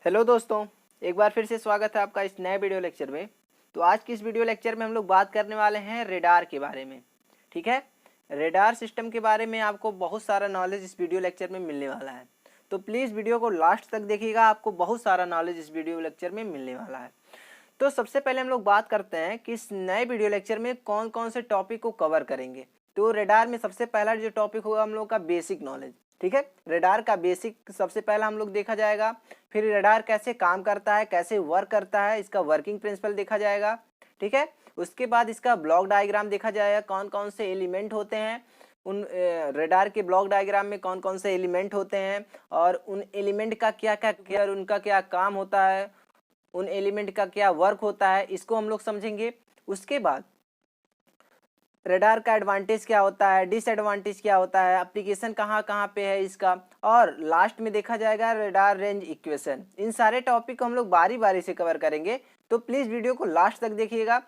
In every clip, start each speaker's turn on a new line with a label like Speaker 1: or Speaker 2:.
Speaker 1: Hello दोस्तों, एक बार फिर से स्वागत है आपका इस नए वीडियो लेक्चर में। तो आज की इस वीडियो लेक्चर में हम लोग बात करने वाले हैं रेडार के बारे में। ठीक है, रेडार सिस्टम के बारे में आपको बहुत सारा नॉलेज इस वीडियो लेक्चर में मिलने वाला है। तो प्लीज़ वीडियो को लास्ट तक देखिएगा, आपको बहुत सारा नॉलेज इस वीडियो लेक्चर में मिलने वाला है। तो सबसे पहले हम लोग बात करते हैं कि इस नए वीडियो लेक्चर में कौन कौन से टॉपिक को कवर करेंगे। तो रेडार में सबसे पहला जो टॉपिक होगा हम लोग का बेसिक नॉलेज। ठीक है, रेडार का बेसिक सबसे पहला हम लोग देखा जाएगा। फिर रेडार कैसे काम करता है, कैसे वर्क करता है, इसका वर्किंग प्रिंसिपल देखा जाएगा। ठीक है, उसके बाद इसका ब्लॉक डायग्राम देखा जाएगा, कौन कौन से एलिमेंट होते हैं उन रेडार के ब्लॉक डायग्राम में, कौन कौन से एलिमेंट होते हैं और उन एलिमेंट का क्या क्या और उनका क्या काम होता है, उन एलिमेंट का क्या वर्क होता है, इसको हम लोग समझेंगे। उसके बाद रेडार का एडवांटेज क्या होता है, डिसएडवांटेज क्या होता है, एप्लीकेशन कहाँ कहाँ पे है इसका, और लास्ट में देखा जाएगा रेडार रेंज इक्वेशन। इन सारे टॉपिक को हम लोग बारी बारी से कवर करेंगे, तो प्लीज़ वीडियो को लास्ट तक देखिएगा।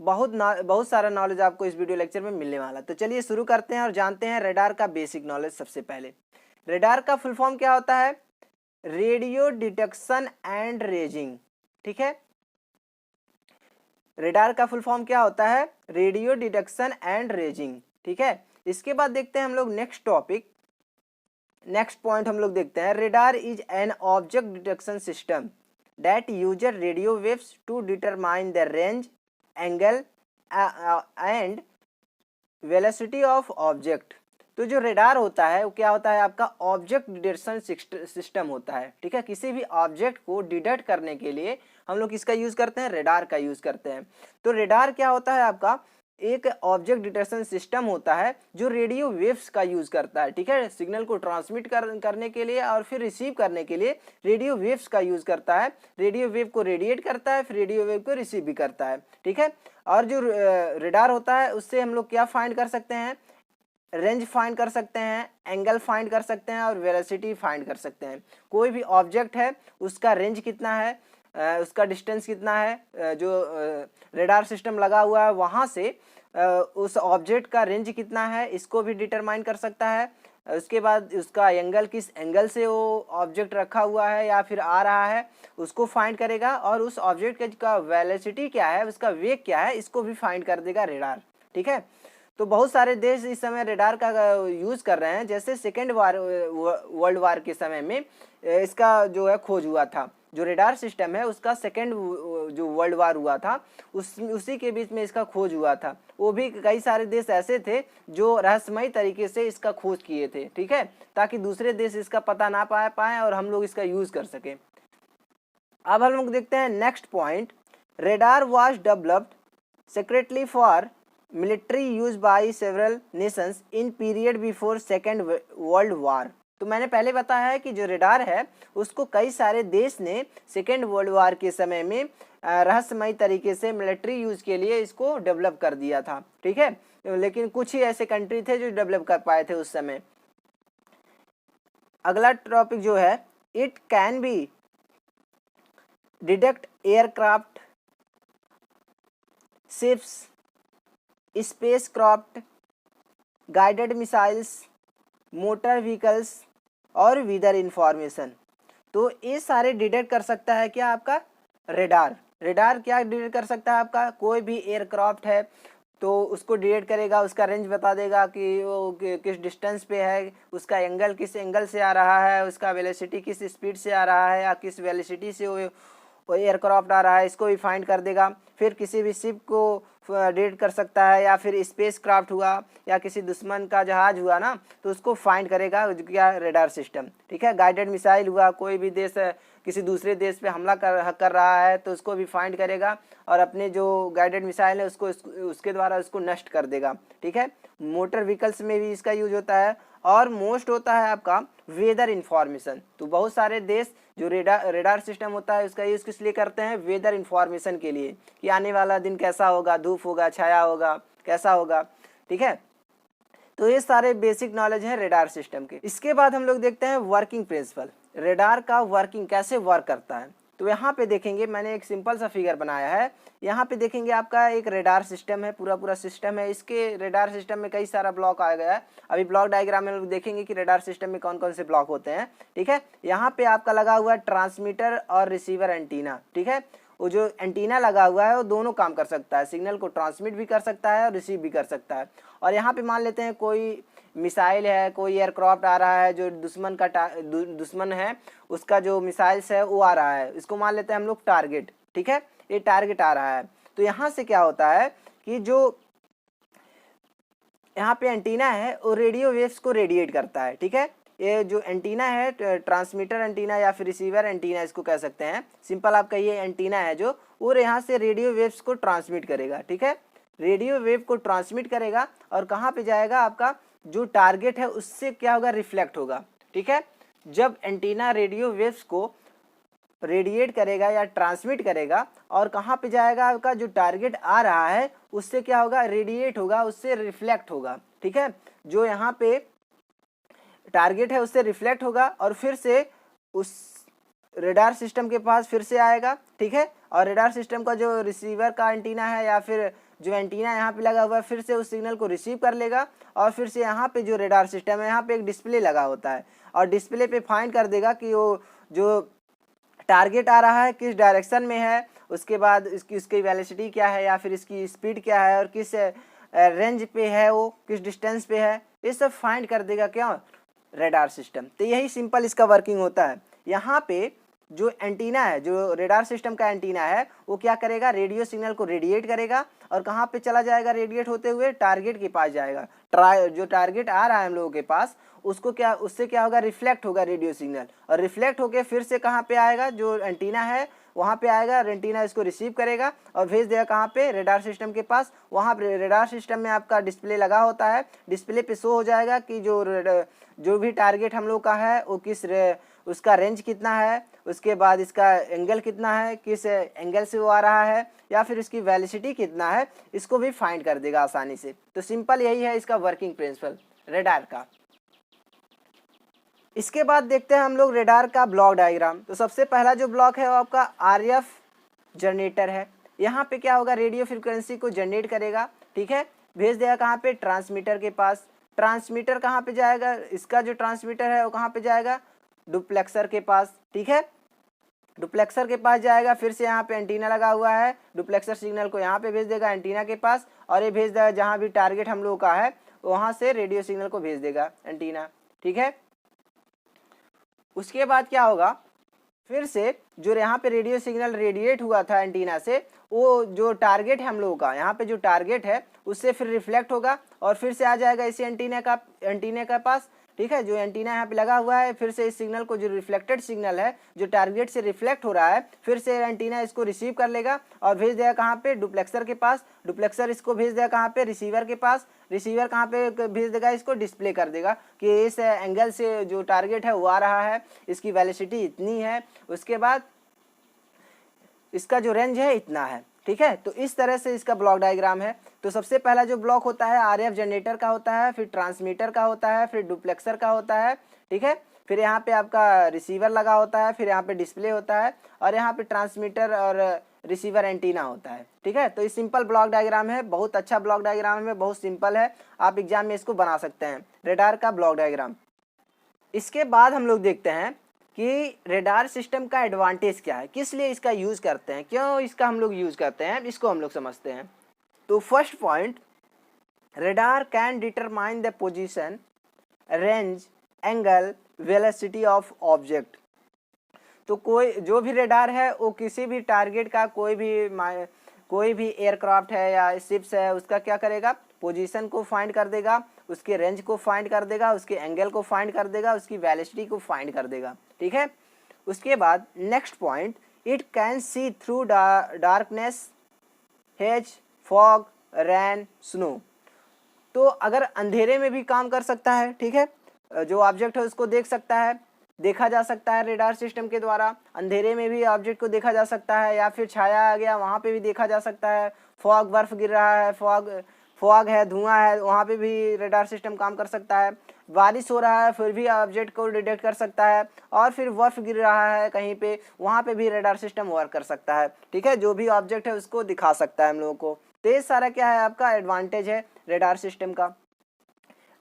Speaker 1: बहुत सारा नॉलेज आपको इस वीडियो लेक्चर में मिलने वाला। तो चलिए शुरू करते हैं और जानते हैं रेडार का बेसिक नॉलेज। सबसे पहले रेडार का फुल फॉर्म क्या होता है? Radio detection and ranging. ठीक है, रेडार का फुल फॉर्म क्या होता है? Radio detection and ranging. ठीक है, इसके बाद देखते हैं हम लोग नेक्स्ट टॉपिक, नेक्स्ट पॉइंट हम लोग देखते हैं। Radar is an object detection system that uses radio waves to determine the range, angle and velocity of object. तो जो रेडार होता है वो क्या होता है? आपका ऑब्जेक्ट डिटेक्शन सिस्टम होता है। ठीक है, किसी भी ऑब्जेक्ट को डिटेक्ट करने के लिए हम लोग किसका यूज़ करते हैं? रेडार का यूज़ करते हैं। तो रेडार क्या होता है? आपका एक ऑब्जेक्ट डिटेक्शन सिस्टम होता है जो रेडियो वेव्स का यूज़ करता है। ठीक है, सिग्नल को ट्रांसमिट करने के लिए और फिर रिसीव करने के लिए रेडियो वेव्स का यूज़ करता है। रेडियो वेव को रेडिएट करता है, फिर रेडियो वेव को रिसीव भी करता है। ठीक है, और जो रेडार होता है उससे हम लोग क्या फाइंड कर सकते हैं? रेंज फाइंड कर सकते हैं, एंगल फाइंड कर सकते हैं और वेलोसिटी फाइंड कर सकते हैं। कोई भी ऑब्जेक्ट है उसका रेंज कितना है, उसका डिस्टेंस कितना है, जो रेडार सिस्टम लगा हुआ है वहाँ से उस ऑब्जेक्ट का रेंज कितना है, इसको भी डिटरमाइन कर सकता है। उसके बाद उसका एंगल, किस एंगल से वो ऑब्जेक्ट रखा हुआ है या फिर आ रहा है, उसको फाइंड करेगा। और उस ऑब्जेक्ट का वेलोसिटी क्या है, उसका वेग क्या है, इसको भी फाइंड कर देगा रेडार। ठीक है, तो बहुत सारे देश इस समय रेडार का यूज़ कर रहे हैं। जैसे सेकेंड वर्ल्ड वार के समय में इसका जो है खोज हुआ था। जो रेडार सिस्टम है उसका सेकेंड जो वर्ल्ड वार हुआ था उसी के बीच में इसका खोज हुआ था। वो भी कई सारे देश ऐसे थे जो रहस्यमयी तरीके से इसका खोज किए थे। ठीक है, ताकि दूसरे देश इसका पता ना पाए और हम लोग इसका यूज़ कर सकें। अब हम लोग देखते हैं next point. Radar was developed secretly for military use by several Nations in period before second world war. तो मैंने पहले बताया है कि जो रेडार है उसको कई सारे देश ने सेकेंड वर्ल्ड वार के समय में रहस्यमयी तरीके से मिलिट्री यूज के लिए इसको डेवलप कर दिया था। ठीक है, लेकिन कुछ ही ऐसे कंट्री थे जो डेवलप कर पाए थे उस समय। अगला टॉपिक जो है, it can be detect aircraft, ships, spacecraft, guided missiles, motor vehicles और वेदर इंफॉर्मेशन। तो ये सारे डिटेक्ट कर सकता है क्या आपका रेडार? रेडार क्या डिटेक्ट कर सकता है आपका? कोई भी एयरक्राफ्ट है तो उसको डिटेक्ट करेगा, उसका रेंज बता देगा कि वो किस डिस्टेंस पे है, उसका एंगल किस एंगल से आ रहा है, उसका वेलोसिटी किस स्पीड से आ रहा है या किस वेलोसिटी से वो एयरक्राफ्ट आ रहा है, इसको भी फाइंड कर देगा। फिर किसी भी शिप को डिटेक्ट कर सकता है, या फिर स्पेस क्राफ्ट हुआ या किसी दुश्मन का जहाज हुआ ना, तो उसको फाइंड करेगा क्या रेडार सिस्टम। ठीक है, गाइडेड मिसाइल हुआ, कोई भी देश किसी दूसरे देश पे हमला कर रहा है तो उसको भी फाइंड करेगा और अपने जो गाइडेड मिसाइल है उसको उसके द्वारा उसको नष्ट कर देगा। ठीक है, मोटर व्हीकल्स में भी इसका यूज होता है। और मोस्ट होता है आपका वेदर इंफॉर्मेशन। तो बहुत सारे देश जो रेडार सिस्टम होता है उसका यूज़ किस लिए करते हैं? वेदर इंफॉर्मेशन के लिए, कि आने वाला दिन कैसा होगा, धूप होगा, छाया होगा, कैसा होगा। ठीक है, तो ये सारे बेसिक नॉलेज है रेडार सिस्टम के। इसके बाद हम लोग देखते हैं वर्किंग प्रिंसिपल, रेडार का वर्किंग कैसे वर्क करता है। तो यहाँ पे देखेंगे मैंने एक सिंपल सा फिगर बनाया है। यहाँ पे देखेंगे आपका एक रेडार सिस्टम है, पूरा सिस्टम है। इसके रेडार सिस्टम में कई सारा ब्लॉक आ गया है। अभी ब्लॉक डायग्राम में लोग देखेंगे कि रेडार सिस्टम में कौन कौन से ब्लॉक होते हैं। ठीक है, यहाँ पे आपका लगा हुआ है ट्रांसमीटर और रिसीवर एंटीना। ठीक है, वो जो एंटीना लगा हुआ है वो दोनों काम कर सकता है, सिग्नल को ट्रांसमिट भी कर सकता है और रिसीव भी कर सकता है। और यहाँ पे मान लेते हैं कोई मिसाइल है, कोई एयरक्राफ्ट आ रहा है जो दुश्मन है, उसका जो मिसाइल्स है वो आ रहा है, इसको मान लेते हैं हम लोग टारगेट। ठीक है, ये टारगेट आ रहा है। तो यहाँ से क्या होता है कि जो यहाँ पे एंटीना है वो रेडियो वेव्स को रेडिएट करता है। ठीक है, ये जो एंटीना है ट्रांसमीटर एंटीना या फिर रिसीवर एंटीना इसको कह सकते हैं, सिंपल आप कहिए एंटीना है जो, और यहाँ से रेडियो वेव्स को ट्रांसमिट करेगा। ठीक है, रेडियो वेव को ट्रांसमिट करेगा और कहाँ पे जाएगा, आपका जो टारगेट है उससे क्या होगा, रिफ्लेक्ट होगा। ठीक है, जब एंटीना रेडियो वेव्स को रेडिएट करेगा या ट्रांसमिट करेगा और कहाँ पे जाएगा, आपका जो टारगेट आ रहा है उससे क्या होगा, रेडिएट होगा, उससे रिफ्लेक्ट होगा। ठीक है, जो यहाँ पे टारगेट है उससे रिफ्लेक्ट होगा और फिर से उस रेडार सिस्टम के पास फिर से आएगा। ठीक है, और रेडार सिस्टम का जो रिसीवर का एंटीना है या फिर जो एंटीना यहाँ पे लगा हुआ है फिर से उस सिग्नल को रिसीव कर लेगा और फिर से यहाँ पे जो रेडार सिस्टम है यहाँ पे एक डिस्प्ले लगा होता है और डिस्प्ले पे फाइंड कर देगा कि वो जो टारगेट आ रहा है किस डायरेक्शन में है, उसके बाद इसकी वेलोसिटी क्या है या फिर इसकी स्पीड क्या है और किस रेंज पे है, वो किस डिस्टेंस पे है, ये सब फाइंड कर देगा क्या, रेडार सिस्टम। तो यही सिंपल इसका वर्किंग होता है। यहाँ पे जो एंटीना है, जो रेडार सिस्टम का एंटीना है, वो क्या करेगा, रेडियो सिग्नल को रेडिएट करेगा और कहाँ पे चला जाएगा, रेडिएट होते हुए टारगेट के पास जाएगा। जो टारगेट आ रहा है हम लोगों के पास उसको क्या, उससे क्या होगा, रिफ्लेक्ट होगा रेडियो सिग्नल और रिफ्लेक्ट होके फिर से कहाँ पे आएगा, जो एंटीना है वहाँ पे आएगा। एंटीना इसको रिसीव करेगा और भेज देगा कहाँ पे, रेडार सिस्टम के पास। वहाँ पे रेडार सिस्टम में आपका डिस्प्ले लगा होता है, डिस्प्ले पे शो हो जाएगा कि जो भी टारगेट हम लोग का है वो उसका रेंज कितना है, उसके बाद इसका एंगल कितना है, किस एंगल से वो आ रहा है या फिर इसकी वेलोसिटी कितना है, इसको भी फाइंड कर देगा आसानी से। तो सिंपल यही है इसका वर्किंग प्रिंसिपल रेडार का। इसके बाद देखते हैं हम लोग रेडार का ब्लॉक डायग्राम। तो सबसे पहला जो ब्लॉक है वो आपका आरएफ जनरेटर है। यहाँ पे क्या होगा, रेडियो फ्रिक्वेंसी को जनरेट करेगा। ठीक है, भेज देगा कहाँ पे, ट्रांसमीटर के पास। ट्रांसमीटर कहाँ पे जाएगा, इसका जो ट्रांसमीटर है वो कहाँ पे जाएगा, डुप्लेक्सर के पास। ठीक है, डुप्लेक्सर के पास जाएगा, फिर से यहाँ पे एंटीना लगा हुआ है, डुप्लेक्सर सिग्नल को यहाँ पे भेज देगा एंटीना के पास और ये भेज देगा जहाँ भी टारगेट हम लोग का है वहाँ से रेडियो सिग्नल को भेज देगा एंटीना। ठीक है, उसके बाद क्या होगा, फिर से जो यहाँ पे रेडियो सिग्नल रेडिएट हुआ था एंटीना से, वो जो टारगेट है हम लोगों का, यहाँ पे जो टारगेट है उससे फिर रिफ्लेक्ट होगा और फिर से आ जाएगा इसी एंटीना का पास। ठीक है, जो एंटीना यहाँ पे लगा हुआ है, फिर से इस सिग्नल को, जो रिफ्लेक्टेड सिग्नल है जो टारगेट से रिफ्लेक्ट हो रहा है, फिर से एंटीना इसको रिसीव कर लेगा और भेज देगा कहाँ पे, डुप्लेक्सर के पास। डुप्लेक्सर इसको भेज देगा कहाँ पे, रिसीवर के पास। रिसीवर कहाँ पे भेज देगा, इसको डिस्प्ले कर देगा कि इस एंगल से जो टारगेट है वो आ रहा है, इसकी वेलोसिटी इतनी है, उसके बाद इसका जो रेंज है इतना है। ठीक है, तो इस तरह से इसका ब्लॉक डायग्राम है। तो सबसे पहला जो ब्लॉक होता है आरएफ जनरेटर का होता है, फिर ट्रांसमीटर का होता है, फिर डुप्लेक्सर का होता है। ठीक है, फिर यहाँ पे आपका रिसीवर लगा होता है, फिर यहाँ पे डिस्प्ले होता है और यहाँ पे ट्रांसमीटर और रिसीवर एंटीना होता है। ठीक है, तो ये सिंपल ब्लॉक डायग्राम है, बहुत अच्छा ब्लॉक डायग्राम है, बहुत सिंपल है, आप एग्जाम में इसको बना सकते हैं, रेडार का ब्लॉक डायग्राम। इसके बाद हम लोग देखते हैं कि रेडार सिस्टम का एडवांटेज क्या है, किस लिए इसका यूज़ करते हैं, क्यों इसका हम लोग यूज़ करते हैं, इसको हम लोग समझते हैं। तो first point, radar can determine the position, range, angle, velocity of object. तो कोई जो भी रेडार है वो किसी भी टारगेट का, कोई भी एयरक्राफ्ट है या शिप्स है, उसका क्या करेगा, पोजीशन को फाइंड कर देगा, उसके रेंज को फाइंड कर देगा, उसके एंगल को फाइंड कर देगा, उसकी वेलोसिटी को फाइंड कर देगा। ठीक है, उसके बाद next point, it can see through darkness, hedge, fog, rain, snow. तो अगर अंधेरे में भी काम कर सकता है। ठीक है, जो ऑब्जेक्ट है उसको देख सकता है, देखा जा सकता है रेडार सिस्टम के द्वारा। अंधेरे में भी ऑब्जेक्ट को देखा जा सकता है या फिर छाया आ गया वहाँ पे भी देखा जा सकता है। फॉग, बर्फ गिर रहा है, फॉग है, धुआं है, वहाँ पे भी रडार सिस्टम काम कर सकता है। बारिश हो रहा है फिर भी ऑब्जेक्ट को डिटेक्ट कर सकता है, और फिर बर्फ गिर रहा है कहीं पे, वहाँ पे भी रडार सिस्टम वर्क कर सकता है। ठीक है, जो भी ऑब्जेक्ट है उसको दिखा सकता है हम लोगों को। तो ये सारा क्या है आपका एडवांटेज है रडार सिस्टम का।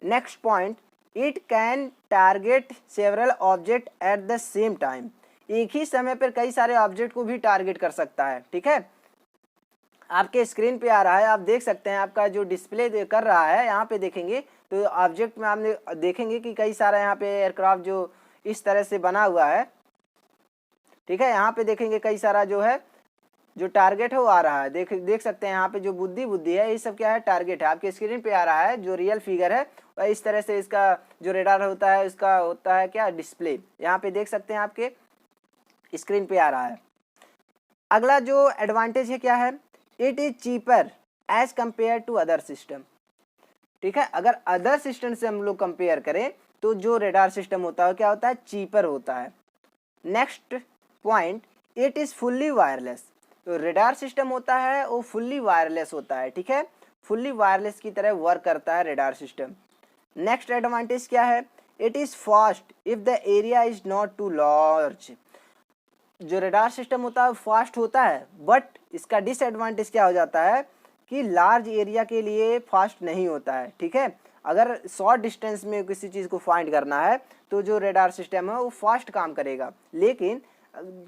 Speaker 1: Next point, it can target several object at the same time. एक ही समय पर कई सारे ऑब्जेक्ट को भी टारगेट कर सकता है। ठीक है, आपके स्क्रीन पे आ रहा है, आप देख सकते हैं, आपका जो डिस्प्ले कर रहा है यहाँ पे देखेंगे तो ऑब्जेक्ट में आपने देखेंगे कि कई सारा यहाँ पे एयरक्राफ्ट जो इस तरह से बना हुआ है। ठीक है, यहाँ पे देखेंगे कई सारा जो है जो टारगेट है वो आ रहा है। देख सकते हैं यहाँ पे जो बुद्धि है ये सब क्या है टारगेट है, आपके स्क्रीन पे आ रहा है जो रियल फिगर है। और इस तरह से इसका जो रेडार होता है उसका होता है क्या डिस्प्ले, यहाँ पे देख सकते हैं आपके स्क्रीन पे आ रहा है। अगला जो एडवांटेज है क्या है, it is cheaper as compare to other system. ठीक है, अगर अदर सिस्टम से हम लोग कंपेयर करें तो जो रेडार सिस्टम होता है क्या होता है चीपर होता है। Next point, it is fully wireless. तो रेडार सिस्टम होता है वो फुल्ली वायरलेस होता है। ठीक है, फुल्ली वायरलेस की तरह वर्क करता है रेडार सिस्टम। नेक्स्ट एडवांटेज क्या है, it is fast if the area is not too large. जो रेडार सिस्टम होता है फास्ट होता है, बट इसका डिसएडवांटेज क्या हो जाता है कि लार्ज एरिया के लिए फास्ट नहीं होता है। ठीक है, अगर शॉर्ट डिस्टेंस में किसी चीज़ को फाइंड करना है तो जो रेडार सिस्टम है वो फास्ट काम करेगा। लेकिन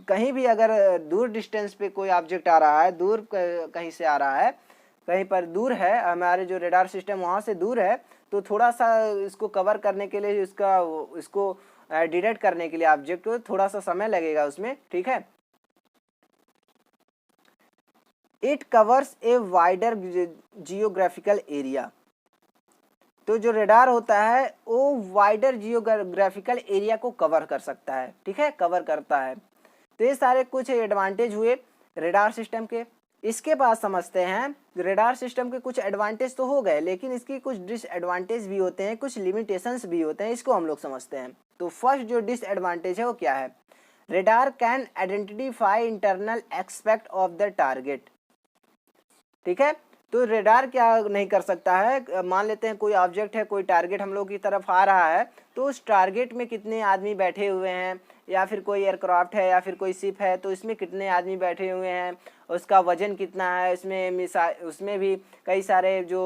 Speaker 1: कहीं भी अगर दूर डिस्टेंस पे कोई ऑब्जेक्ट आ रहा है, दूर कहीं से आ रहा है, कहीं पर दूर है, हमारे जो रेडार सिस्टम वहाँ से दूर है, तो थोड़ा सा इसको कवर करने के लिए इसको डिटेक्ट करने के लिए ऑब्जेक्ट को थोड़ा सा समय लगेगा उसमें। ठीक है, it covers a wider geographical area. तो जो रेडार होता है वो वाइडर जियोग्राफिकल एरिया को कवर कर सकता है। ठीक है, कवर करता है। तो ये सारे कुछ एडवांटेज हुए रेडार सिस्टम के। इसके बाद समझते हैं रेडार सिस्टम के कुछ एडवांटेज तो हो गए, लेकिन इसकी कुछ डिसएडवांटेज भी होते हैं, कुछ लिमिटेशंस भी होते हैं, इसको हम लोग समझते हैं। तो फर्स्ट जो डिसएडवांटेज है वो क्या है, radar can identify internal aspect of the target. ठीक है, तो रेडार क्या नहीं कर सकता है, मान लेते हैं कोई ऑब्जेक्ट है, कोई टारगेट हम लोग की तरफ आ रहा है, तो उस टारगेट में कितने आदमी बैठे हुए हैं, या फिर कोई एयरक्राफ्ट है या फिर कोई शिप है तो इसमें कितने आदमी बैठे हुए हैं, उसका वजन कितना है, उसमें भी कई सारे जो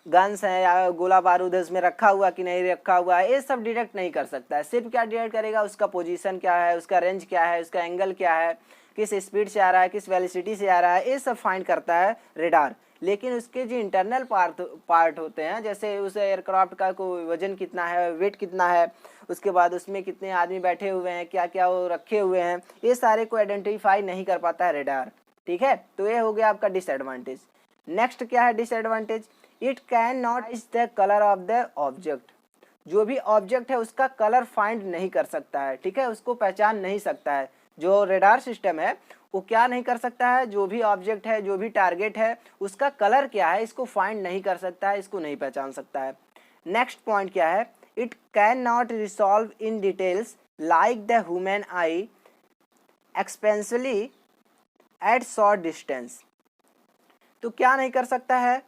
Speaker 1: गन्स हैं या गोला बारूद है उसमें रखा हुआ कि नहीं रखा हुआ है, ये सब डिटेक्ट नहीं कर सकता है। सिर्फ क्या डिटेक्ट करेगा, उसका पोजीशन क्या है, उसका रेंज क्या है, उसका एंगल क्या है, किस स्पीड से आ रहा है, किस वेलोसिटी से आ रहा है, ये सब फाइंड करता है रेडार। लेकिन उसके जो इंटरनल पार्ट होते हैं, जैसे उस एयरक्राफ्ट का कोई वजन कितना है, वेट कितना है, उसके बाद उसमें कितने आदमी बैठे हुए हैं, क्या क्या वो रखे हुए हैं, ये सारे को आइडेंटिफाई नहीं कर पाता है रेडार। ठीक है, तो ये हो गया आपका डिसएडवांटेज। नेक्स्ट क्या है disadvantage, it can not is the colour of the object. जो भी ऑब्जेक्ट है उसका कलर फाइंड नहीं कर सकता है। ठीक है, उसको पहचान नहीं सकता है। जो रेडार सिस्टम है वो क्या नहीं कर सकता है, जो भी ऑब्जेक्ट है, जो भी टारगेट है, उसका कलर क्या है इसको फाइंड नहीं कर सकता है, इसको नहीं पहचान सकता है। नेक्स्ट पॉइंट क्या है, it can not resolve in details like the human eye expensively at short distance. तो क्या नहीं कर सकता है,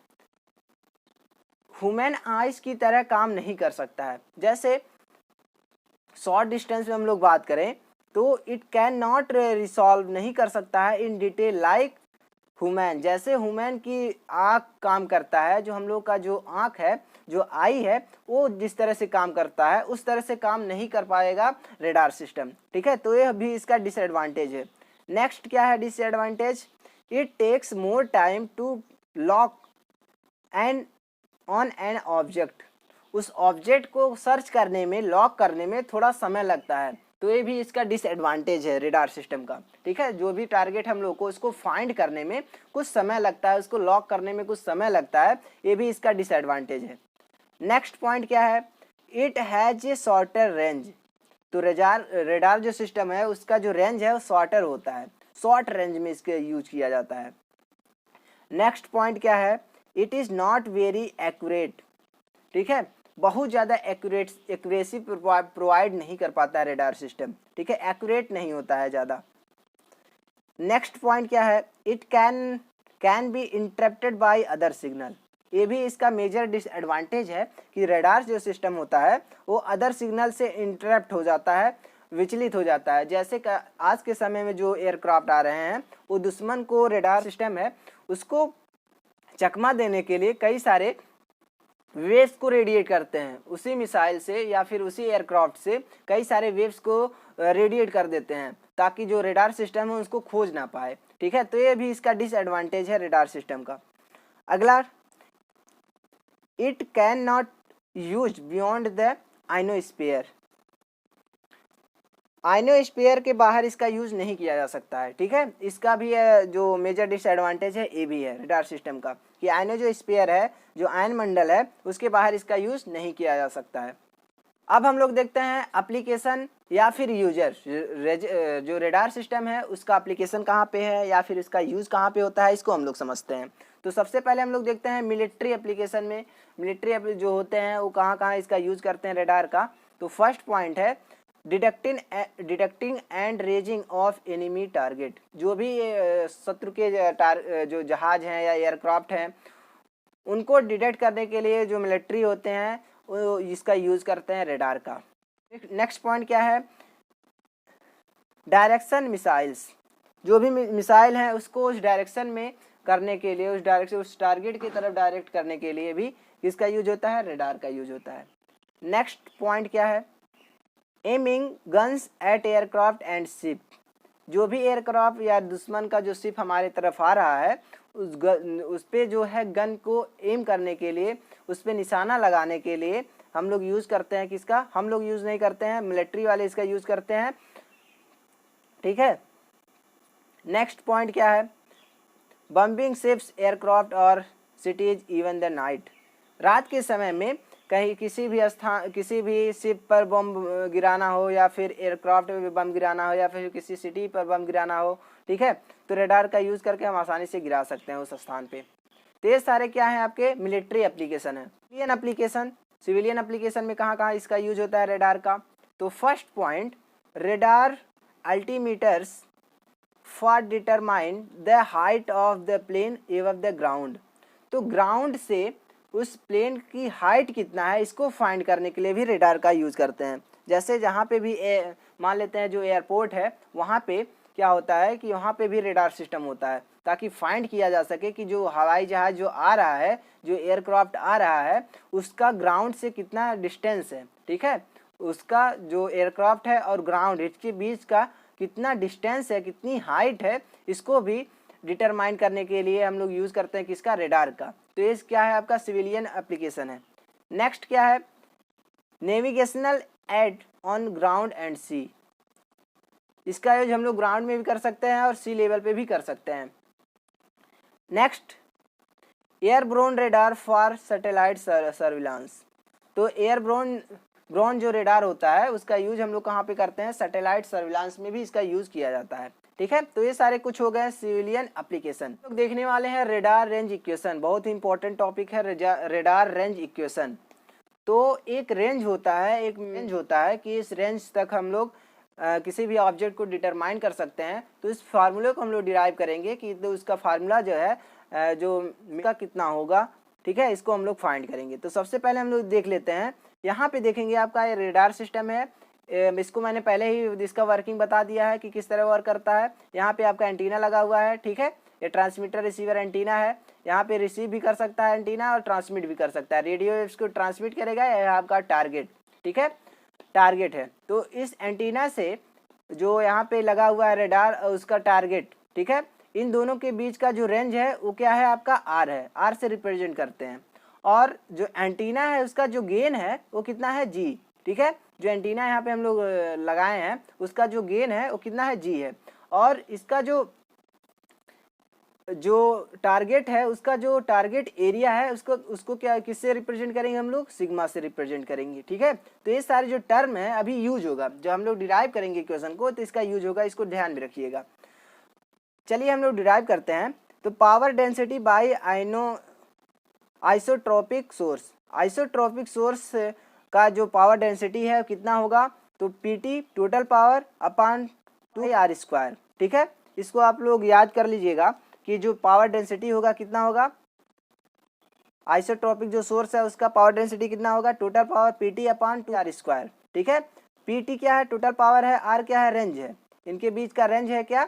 Speaker 1: ह्यूमन आइज की तरह काम नहीं कर सकता है। जैसे शॉर्ट डिस्टेंस में हम लोग बात करें तो इट कैन नॉट रिसॉल्व नहीं कर सकता है इन डिटेल लाइक ह्यूमन, जैसे ह्यूमन की आँख काम करता है, जो हम लोग का जो आँख है, जो आई है, वो जिस तरह से काम करता है उस तरह से काम नहीं कर पाएगा रेडार सिस्टम। ठीक है, तो ये भी इसका डिसएडवांटेज है। नेक्स्ट क्या है disadvantage, it takes more time to lock and on an object. उस ऑब्जेक्ट को सर्च करने में, लॉक करने में थोड़ा समय लगता है, तो ये भी इसका डिसएडवांटेज है रेडार सिस्टम का। ठीक है, जो भी टारगेट हम लोग को उसको फाइंड करने में कुछ समय लगता है, उसको लॉक करने में कुछ समय लगता है, ये भी इसका डिसएडवांटेज है। नेक्स्ट पॉइंट क्या है, it has a shorter range. तो रेडार जो सिस्टम है उसका जो रेंज है वो शॉर्टर होता है, शॉर्ट रेंज में इसके यूज किया जाता है। नेक्स्ट पॉइंट क्या है, it is not very accurate. ठीक है, बहुत ज़्यादा एक्यूरेसी प्रोवाइड नहीं कर पाता है रेडार सिस्टम। ठीक है, एक्यूरेट नहीं होता है ज़्यादा। नेक्स्ट पॉइंट क्या है, it can be interrupted by other signal. ये भी इसका मेजर डिसएडवांटेज है कि रडार जो सिस्टम होता है वो अदर सिग्नल से इंटरप्ट हो जाता है, विचलित हो जाता है। जैसे कि आज के समय में जो एयरक्राफ्ट आ रहे हैं वो दुश्मन को रडार सिस्टम है उसको चकमा देने के लिए कई सारे वेव्स को रेडिएट करते हैं, उसी मिसाइल से या फिर उसी एयरक्राफ्ट से कई सारे वेव्स को रेडिएट कर देते हैं ताकि जो रडार सिस्टम है उसको खोज ना पाए। ठीक है, तो ये भी इसका डिसएडवांटेज है रडार सिस्टम का। अगला, it can not use beyond the ionosphere. Ionosphere के बाहर इसका यूज नहीं किया जा सकता है। ठीक है, इसका भी जो मेजर डिसएडवांटेज है ये भी है रडार सिस्टम का कि आयनो जो स्फीयर है, जो आयन मंडल है, उसके बाहर इसका यूज नहीं किया जा सकता है। अब हम लोग देखते हैं एप्लीकेशन या फिर यूजर। जो रडार सिस्टम है उसका एप्लीकेशन कहाँ पे है या फिर इसका यूज कहाँ पे होता है, इसको हम लोग समझते हैं। तो सबसे पहले हम लोग देखते हैं मिलिट्री एप्लीकेशन में, मिलिट्री जो होते हैं वो कहाँ कहाँ इसका यूज करते हैं रडार का। तो फर्स्ट पॉइंट है detecting and raising of enemy target. जो भी शत्रु के जो जहाज हैं या एयरक्राफ्ट हैं उनको डिटेक्ट करने के लिए जो मिलिट्री होते हैं वो इसका यूज़ करते हैं रडार का। नेक्स्ट पॉइंट क्या है, डायरेक्शन मिसाइल्स। जो भी मिसाइल हैं उसको उस डायरेक्शन में करने के लिए, उस डायरेक्शन उस टारगेट की तरफ डायरेक्ट करने के लिए भी किसका यूज होता है, रडार का यूज होता है। नेक्स्ट पॉइंट क्या है, aiming guns at aircraft and ship. जो भी एयरक्राफ्ट या दुश्मन का जो शिप हमारे तरफ आ रहा है उस पे जो है गन को एम करने के लिए, उस पे निशाना लगाने के लिए हम लोग यूज़ करते हैं किसका, हम लोग यूज़ नहीं करते हैं, मिलिट्री वाले इसका यूज़ करते हैं। ठीक है, नेक्स्ट पॉइंट क्या है, बम्बिंग शिप्स एयरक्राफ्ट और सिटीज इवन द नाइट। रात के समय में कहीं किसी भी शिप पर बम गिराना हो या फिर एयरक्राफ्ट पे बम गिराना हो या फिर किसी सिटी पर बम गिराना हो, ठीक है, तो रडार का यूज़ करके हम आसानी से गिरा सकते हैं उस स्थान पे। तो ये सारे क्या हैं आपके मिलिट्री एप्लीकेशन है। सिविलियन एप्लीकेशन में कहाँ कहाँ इसका यूज होता है रडार का। तो first point, radar altimeters for determine the height of the plane above the ground. तो ग्राउंड से उस प्लेन की हाइट कितना है इसको फाइंड करने के लिए भी रडार का यूज़ करते हैं। जैसे जहाँ पे भी मान लेते हैं जो एयरपोर्ट है वहाँ पे क्या होता है कि वहाँ पे भी रडार सिस्टम होता है ताकि फाइंड किया जा सके कि जो हवाई जहाज़ जो आ रहा है, जो एयरक्राफ्ट आ रहा है, उसका ग्राउंड से कितना डिस्टेंस है। ठीक है, उसका जो एयरक्राफ्ट है और ग्राउंड इसके बीच का कितना डिस्टेंस है, कितनी हाइट है, इसको भी डिटरमाइन करने के लिए हम लोग यूज़ करते हैं किसका, रडार का। तो ये क्या है आपका सिविलियन एप्लीकेशन है। नेक्स्ट क्या है, navigational aid on ground and sea. इसका यूज हम लोग ग्राउंड में भी कर सकते हैं और सी लेवल पे भी कर सकते हैं। Next, airborne radar for satellite surveillance. तो एयरब्रोन जो रडार होता है उसका यूज हम लोग कहाँ पे करते हैं, सैटेलाइट सर्विलांस में भी इसका यूज किया जाता है। ठीक है, तो ये सारे कुछ हो गए सिविलियन एप्लीकेशन। लोग देखने वाले हैं रडार रेंज इक्वेशन, बहुत ही इंपॉर्टेंट टॉपिक है रडार रेंज इक्वेशन। तो एक रेंज होता है, कि इस रेंज तक हम लोग किसी भी ऑब्जेक्ट को डिटरमाइन कर सकते हैं। तो इस फार्मूले को हम लोग डिराइव करेंगे कि तो उसका फार्मूला जो है जो का कितना होगा। ठीक है, इसको हम लोग फाइंड करेंगे। तो सबसे पहले हम लोग देख लेते हैं, यहाँ पे देखेंगे आपका ये रडार सिस्टम है। इसको मैंने पहले ही इसका वर्किंग बता दिया है कि किस तरह वर्क करता है। यहाँ पे आपका एंटीना लगा हुआ है। ठीक है, ये ट्रांसमीटर रिसीवर एंटीना है। यहाँ पे रिसीव भी कर सकता है एंटीना और ट्रांसमिट भी कर सकता है। रेडियो वेव्स को ट्रांसमिट करेगा, यह आपका टारगेट। ठीक है, टारगेट है। तो इस एंटीना से जो यहाँ पे लगा हुआ है रडार और उसका टारगेट, ठीक है, इन दोनों के बीच का जो रेंज है वो क्या है आपका आर है, आर से रिप्रेजेंट करते हैं। और जो एंटीना है उसका जो गेन है वो कितना है, जी। ठीक है, जो एंटीना यहाँ पे हम लोग लगाए हैं उसका जो गेन है वो कितना है, जी है। और इसका जो टारगेट है, उसका जो टारगेट एरिया है उसको क्या किससे रिप्रेजेंट करेंगे हम लोग, सिग्मा से रिप्रेजेंट करेंगे। ठीक है, तो ये सारे जो टर्म है अभी यूज होगा, जब हम लोग डिराइव करेंगे इक्वेशन को तो इसका यूज होगा, इसको ध्यान में रखिएगा। चलिए हम लोग डिराइव करते हैं। तो power density bye isotropic source का जो पावर डेंसिटी है कितना होगा, तो PT total power upon 2r²। ठीक है, इसको आप लोग याद कर लीजिएगा कि जो पावर डेंसिटी होगा कितना होगा, आइसोट्रोपिक जो सोर्स है उसका पावर डेंसिटी कितना होगा, total power PT upon 2r²। ठीक है, PT क्या है, टोटल पावर है, R क्या है, रेंज है, इनके बीच का रेंज है क्या,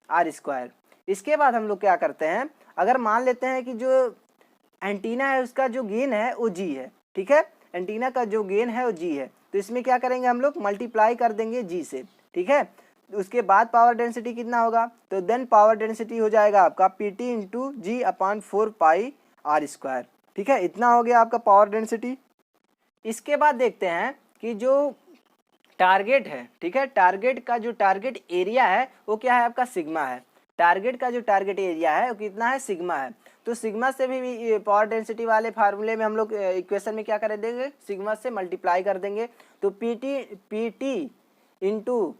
Speaker 1: r²। इसके बाद हम लोग क्या करते हैं, अगर मान लेते हैं कि जो एंटीना है उसका जो गेन है वो G है। ठीक है, एंटीना का जो गेन है वो G है, तो इसमें क्या करेंगे हम लोग, मल्टीप्लाई कर देंगे G से। ठीक है, उसके बाद पावर डेंसिटी कितना होगा, तो देन पावर डेंसिटी हो जाएगा आपका PT into G upon 4πr²। ठीक है, इतना हो गया आपका पावर डेंसिटी। इसके बाद देखते हैं कि जो टारगेट है, ठीक है, टारगेट का जो टारगेट एरिया है वो क्या है आपका, सिग्मा है। टारगेट का जो टारगेट एरिया है वो कितना है, सिग्मा है। तो सिग्मा से भी पावर डेंसिटी वाले फार्मूले में हम लोग इक्वेशन में क्या कर देंगे, सिग्मा से मल्टीप्लाई कर देंगे। तो PT इंटू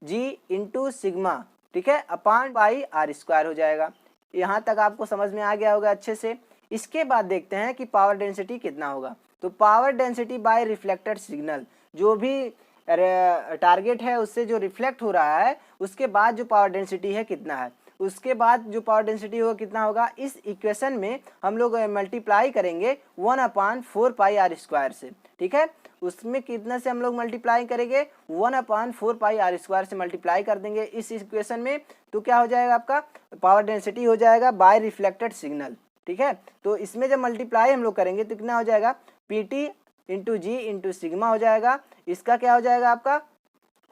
Speaker 1: जी इंटू सिग्मा, ठीक है, अपॉन बाई r² हो जाएगा। यहाँ तक आपको समझ में आ गया होगा अच्छे से। इसके बाद देखते हैं कि पावर डेंसिटी कितना होगा। तो power density bye reflected signal, जो भी टारगेट है उससे जो रिफ्लेक्ट हो रहा है उसके बाद जो पावर डेंसिटी है कितना है, उसके बाद जो पावर डेंसिटी होगा कितना होगा, इस इक्वेशन में हम लोग मल्टीप्लाई करेंगे 1/4πr² से। ठीक है, उसमें कितना से हम लोग मल्टीप्लाई करेंगे, 1/4πr² से मल्टीप्लाई कर देंगे इस इक्वेशन में। तो क्या हो जाएगा आपका, पावर डेंसिटी हो जाएगा बाय रिफ्लेक्टेड सिग्नल। ठीक है, तो इसमें जब मल्टीप्लाई हम लोग करेंगे तो कितना हो जाएगा, PT into G into sigma हो जाएगा। इसका क्या हो जाएगा आपका,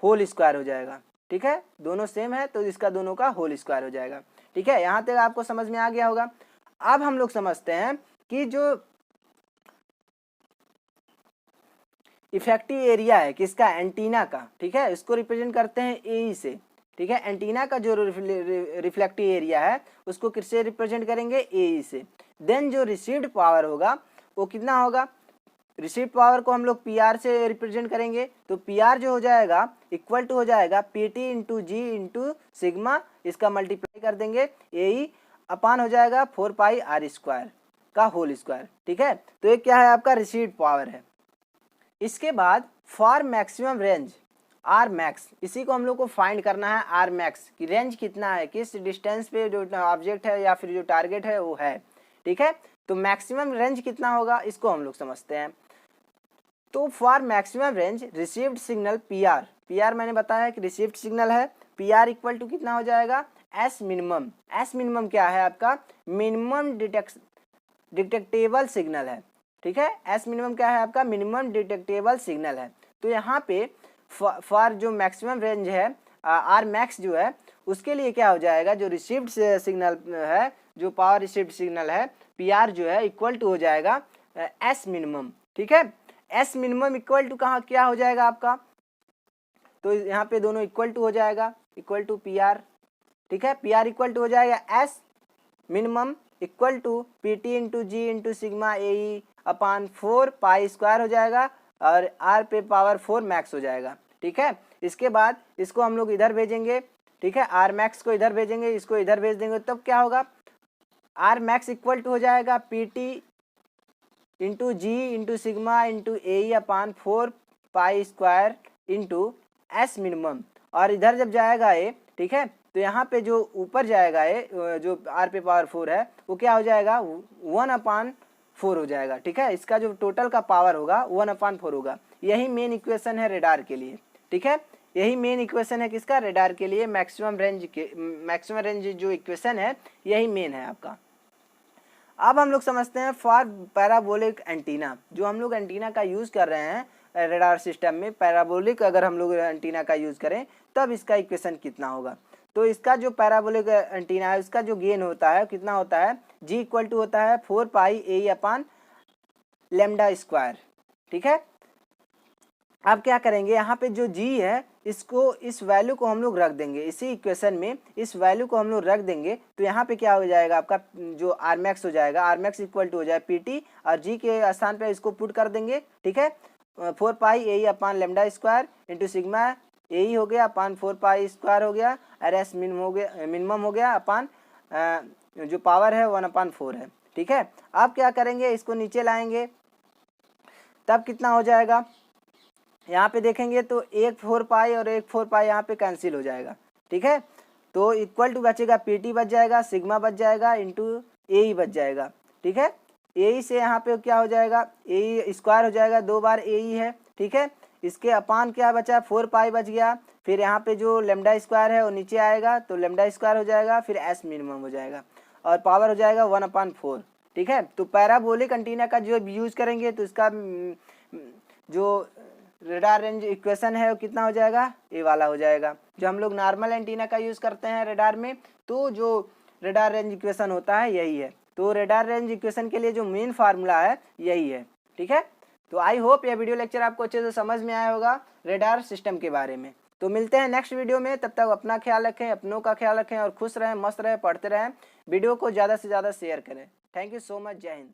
Speaker 1: होल स्क्वायर हो जाएगा। ठीक है, दोनों सेम है तो इसका दोनों का होल स्क्वायर हो जाएगा। ठीक है, यहाँ तक आपको समझ में आ गया होगा। अब हम लोग समझते हैं कि जो इफेक्टिव एरिया है किसका, एंटीना का। ठीक है, इसको रिप्रेजेंट करते हैं AE से। ठीक है, एंटीना का जो रिफ्लेक्टिव एरिया है उसको किससे रिप्रेजेंट करेंगे, AE से। देन जो रिसीव्ड पावर होगा वो कितना होगा, रिसीव्ड पावर को हम लोग PR से रिप्रेजेंट करेंगे। तो PR जो हो जाएगा इक्वल टू हो जाएगा PT into G into sigma, इसका मल्टीप्लाई कर देंगे AE अपान हो जाएगा 4πr² का होल स्क्वायर। ठीक है, तो ये क्या है आपका रिसीव्ड पावर है। इसके बाद for maximum range R max, इसी को हम लोग को फाइंड करना है, आर मैक्स की रेंज कितना है, किस डिस्टेंस पे जो ऑब्जेक्ट है या फिर जो टारगेट है वो है। ठीक है, तो मैक्सिमम रेंज कितना होगा इसको हम लोग समझते हैं। तो for maximum range received signal PR मैंने बताया कि रिसीव्ड सिग्नल है, PR इक्वल टू कितना हो जाएगा, S मिनिमम। S मिनिमम क्या है आपका, मिनिमम डिटेक्टेबल सिग्नल है। ठीक है, S मिनिमम क्या है आपका, मिनिमम डिटेक्टेबल सिग्नल है। तो यहाँ पे फॉर जो मैक्सिमम रेंज है आर मैक्स जो है उसके लिए क्या हो जाएगा, जो रिसीव्ड सिग्नल है, जो पावर रिसीव्ड सिग्नल है PR जो है इक्वल टू हो जाएगा S मिनिमम। ठीक है, S मिनिमम इक्वल टू कहाँ क्या हो जाएगा आपका, तो यहाँ पे दोनों इक्वल टू हो जाएगा, इक्वल टू PR। ठीक है, PR इक्वल टू हो जाएगा S minimum equal to PT into G into sigma AE upon 4π² हो जाएगा और R पे पावर 4 मैक्स हो जाएगा। ठीक है, इसके बाद इसको हम लोग इधर भेजेंगे। ठीक है, R मैक्स को इधर भेजेंगे, इसको इधर भेज देंगे, तब क्या होगा, R मैक्स इक्वल टू हो जाएगा PT into G into sigma into AE upon 4π² into S minimum. और इधर जब जाएगा ये, ठीक है, तो यहाँ पे जो ऊपर जाएगा ये जो R पे पावर 4 है वो क्या हो जाएगा, 1/4 हो जाएगा। ठीक है, इसका जो टोटल का पावर होगा 1/4 होगा। यही मेन इक्वेशन है रेडार के लिए। ठीक है, यही मेन इक्वेशन है किसका, रेडार के लिए। मैक्सिमम रेंज जो इक्वेशन है यही मेन है आपका। अब हम लोग समझते हैं फॉर पैराबोलिक एंटीना, जो हम लोग एंटीना का यूज़ कर रहे हैं रेडार सिस्टम में, पैराबोलिक अगर हम लोग एंटीना का यूज़ करें तब इसका इक्वेशन कितना होगा। तो इसका जो पैराबोलिक एंटीना है उसका जो गेन होता है कितना होता है, G इक्वल टू होता है 4πAE अपान λ²। ठीक है, अब क्या करेंगे, यहाँ पे जो G है इसको, इस वैल्यू को हम लोग रख देंगे इसी इक्वेशन में, इस वैल्यू को हम लोग रख देंगे। तो यहाँ पे क्या हो जाएगा आपका, जो R मैक्स हो जाएगा, R मैक्स इक्वल टू हो जाएगा PT और G के स्थान पे इसको पुट कर देंगे। ठीक है, 4πAE अपान λ² इंटू सिग्मा AE हो गया अपान 4π² हो गया और S मिनिमम हो गया अपान जो पावर है 1/4 है। ठीक है, अब क्या करेंगे, इसको नीचे लाएंगे तब कितना हो जाएगा, यहाँ पे देखेंगे तो एक 4π और एक 4π यहाँ पे कैंसिल हो जाएगा। ठीक है, तो इक्वल टू बचेगा PT बच जाएगा, सिग्मा बच जाएगा इंटू AE बच जाएगा। ठीक है, ए से यहाँ पे क्या हो जाएगा, ए स्क्वायर हो जाएगा, 2 बार ए है, ठीक है। इसके अपान क्या बचा, 4 पाई बच गया। फिर यहाँ पे जो लेमडा स्क्वायर है वो नीचे आएगा तो लेमडा स्क्वायर हो जाएगा, फिर एस मिनिमम हो जाएगा और पावर हो जाएगा 1/4, ठीक है। तो पैराबोलिक एंटीना का जो यूज करेंगे तो इसका जो रेडार रेंज इक्वेशन है वो कितना हो जाएगा, ए वाला हो जाएगा। जो हम लोग नॉर्मल एंटीना का यूज करते हैं रेडार में, तो जो रेडार रेंज इक्वेशन होता है यही है। तो रेडार रेंज इक्वेशन के लिए जो मेन फार्मूला है यही है, ठीक है। तो आई होप यह वीडियो लेक्चर आपको अच्छे से समझ में आया होगा रेडार सिस्टम के बारे में। तो मिलते हैं नेक्स्ट वीडियो में, तब तक अपना ख्याल रखें, अपनों का ख्याल रखें और खुश रहें, मस्त रहें, पढ़ते रहें। वीडियो को ज़्यादा से ज़्यादा शेयर करें। थैंक यू सो मच, जय हिंद।